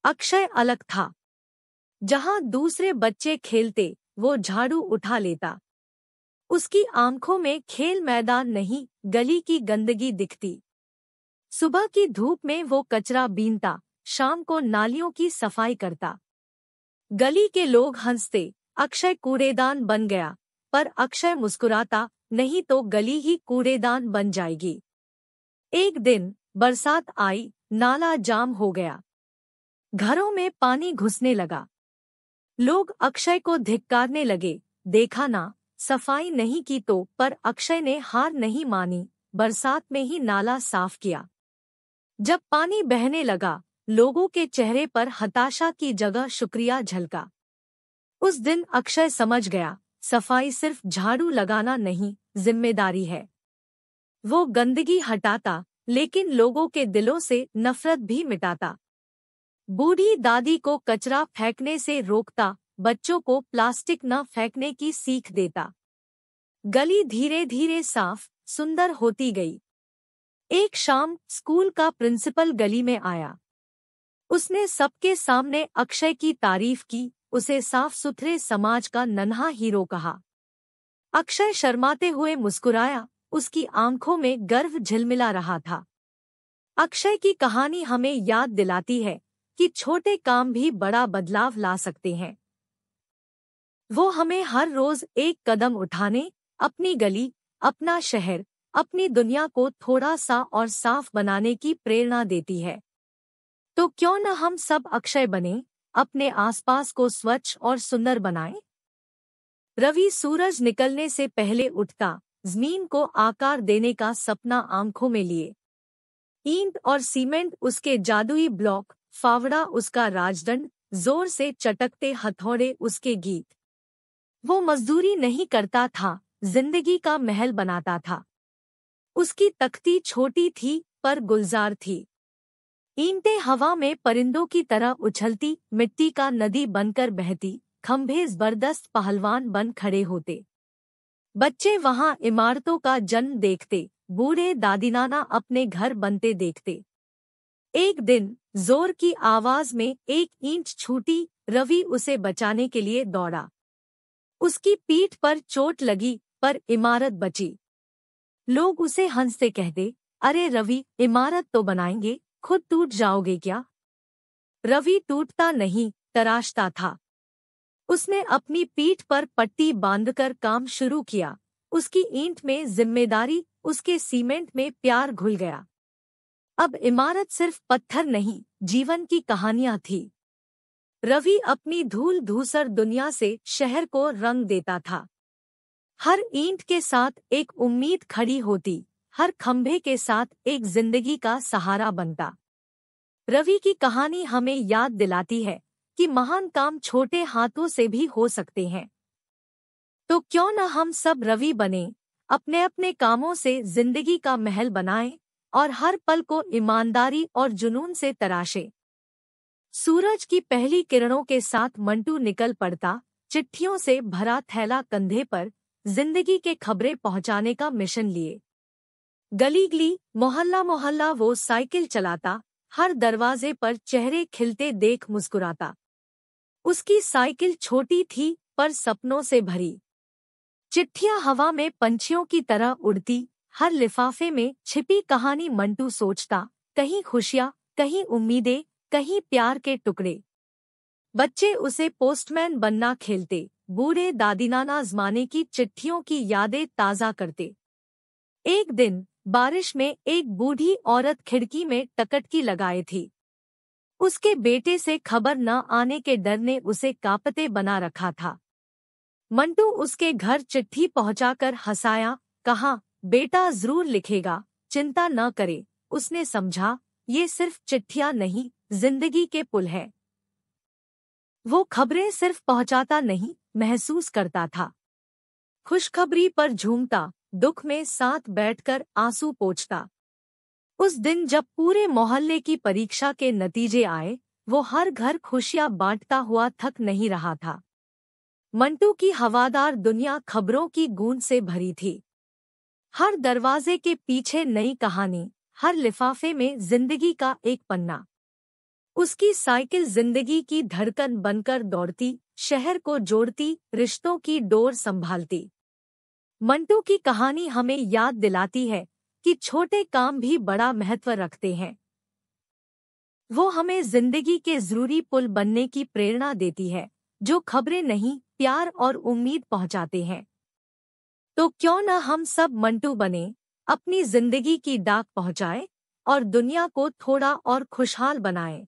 अक्षय अलग था। जहां दूसरे बच्चे खेलते, वो झाड़ू उठा लेता। उसकी आंखों में खेल मैदान नहीं, गली की गंदगी दिखती। सुबह की धूप में वो कचरा बीनता, शाम को नालियों की सफाई करता। गली के लोग हंसते, अक्षय कूड़ेदान बन गया। पर अक्षय मुस्कुराता, नहीं तो गली ही कूड़ेदान बन जाएगी। एक दिन बरसात आई, नाला जाम हो गया। घरों में पानी घुसने लगा। लोग अक्षय को धिक्कारने लगे, देखा ना, सफाई नहीं की तो। पर अक्षय ने हार नहीं मानी, बरसात में ही नाला साफ किया। जब पानी बहने लगा, लोगों के चेहरे पर हताशा की जगह शुक्रिया झलका। उस दिन अक्षय समझ गया, सफाई सिर्फ झाड़ू लगाना नहीं, जिम्मेदारी है। वो गंदगी हटाता, लेकिन लोगों के दिलों से नफरत भी मिटाता। बूढ़ी दादी को कचरा फेंकने से रोकता, बच्चों को प्लास्टिक न फेंकने की सीख देता। गली धीरे धीरे साफ, सुंदर होती गई। एक शाम स्कूल का प्रिंसिपल गली में आया। उसने सबके सामने अक्षय की तारीफ की, उसे साफ सुथरे समाज का नन्हा हीरो कहा। अक्षय शर्माते हुए मुस्कुराया, उसकी आंखों में गर्व झिलमिला रहा था। अक्षय की कहानी हमें याद दिलाती है कि छोटे काम भी बड़ा बदलाव ला सकते हैं। वो हमें हर रोज एक कदम उठाने, अपनी गली, अपना शहर, अपनी दुनिया को थोड़ा सा और साफ बनाने की प्रेरणा देती है। तो क्यों न हम सब अक्षय बने, अपने आसपास को स्वच्छ और सुंदर बनाएं? रवि सूरज निकलने से पहले उठता, जमीन को आकार देने का सपना आंखों में लिए। ईंट और सीमेंट उसके जादुई ब्लॉक, फावड़ा उसका राजदंड, जोर से चटकते हथौड़े उसके गीत। वो मजदूरी नहीं करता था, जिंदगी का महल बनाता था। उसकी तख्ती छोटी थी, पर गुलजार थी। ईंटें हवा में परिंदों की तरह उछलती, मिट्टी का नदी बनकर बहती, खंभे जबरदस्त पहलवान बन खड़े होते। बच्चे वहां इमारतों का जन्म देखते, बूढ़े दादी नाना अपने घर बनते देखते। एक दिन जोर की आवाज में एक ईंट छूटी, रवि उसे बचाने के लिए दौड़ा। उसकी पीठ पर चोट लगी, पर इमारत बची। लोग उसे हंसते कहते, अरे रवि, इमारत तो बनाएंगे, खुद टूट जाओगे क्या? रवि टूटता नहीं, तराशता था। उसने अपनी पीठ पर पट्टी बांधकर काम शुरू किया। उसकी ईंट में जिम्मेदारी, उसके सीमेंट में प्यार घुल गया। अब इमारत सिर्फ पत्थर नहीं, जीवन की कहानियां थी। रवि अपनी धूल धूसर दुनिया से शहर को रंग देता था। हर ईंट के साथ एक उम्मीद खड़ी होती, हर खंभे के साथ एक जिंदगी का सहारा बनता। रवि की कहानी हमें याद दिलाती है कि महान काम छोटे हाथों से भी हो सकते हैं। तो क्यों न हम सब रवि बने, अपने अपने कामों से जिंदगी का महल बनाएं और हर पल को ईमानदारी और जुनून से तराशे। सूरज की पहली किरणों के साथ मंटू निकल पड़ता, चिट्ठियों से भरा थैला कंधे पर, जिंदगी के खबरें पहुंचाने का मिशन लिए। गली गली, मोहल्ला मोहल्ला वो साइकिल चलाता, हर दरवाजे पर चेहरे खिलते देख मुस्कुराता। उसकी साइकिल छोटी थी, पर सपनों से भरी। चिट्ठियां हवा में पंछियों की तरह उड़ती, हर लिफाफे में छिपी कहानी मंटू सोचता, कहीं खुशियां, कहीं उम्मीदें, कहीं प्यार के टुकड़े। बच्चे उसे पोस्टमैन बनना खेलते, बूढ़े दादी नाना ज़माने की चिट्ठियों की यादें ताज़ा करते। एक दिन बारिश में एक बूढ़ी औरत खिड़की में टकटकी लगाए थी। उसके बेटे से खबर न आने के डर ने उसे कांपते बना रखा था। मंटू उसके घर चिट्ठी पहुंचाकर हंसाया, कहा, बेटा जरूर लिखेगा, चिंता न करे। उसने समझा, ये सिर्फ चिट्ठियां नहीं, जिंदगी के पुल है। वो खबरें सिर्फ पहुंचाता नहीं, महसूस करता था। खुशखबरी पर झूमता, दुख में साथ बैठकर आंसू पोंछता। उस दिन जब पूरे मोहल्ले की परीक्षा के नतीजे आए, वो हर घर खुशियां बांटता हुआ थक नहीं रहा था। मंटू की हवादार दुनिया खबरों की गूंज से भरी थी। हर दरवाजे के पीछे नई कहानी, हर लिफाफे में जिंदगी का एक पन्ना। उसकी साइकिल जिंदगी की धड़कन बनकर दौड़ती, शहर को जोड़ती, रिश्तों की डोर संभालती। मंटू की कहानी हमें याद दिलाती है कि छोटे काम भी बड़ा महत्व रखते हैं। वो हमें जिंदगी के जरूरी पुल बनने की प्रेरणा देती है, जो खबरें नहीं, प्यार और उम्मीद पहुंचाते हैं। तो क्यों न हम सब मंटू बने, अपनी जिंदगी की डाक पहुंचाएं और दुनिया को थोड़ा और खुशहाल बनाएं।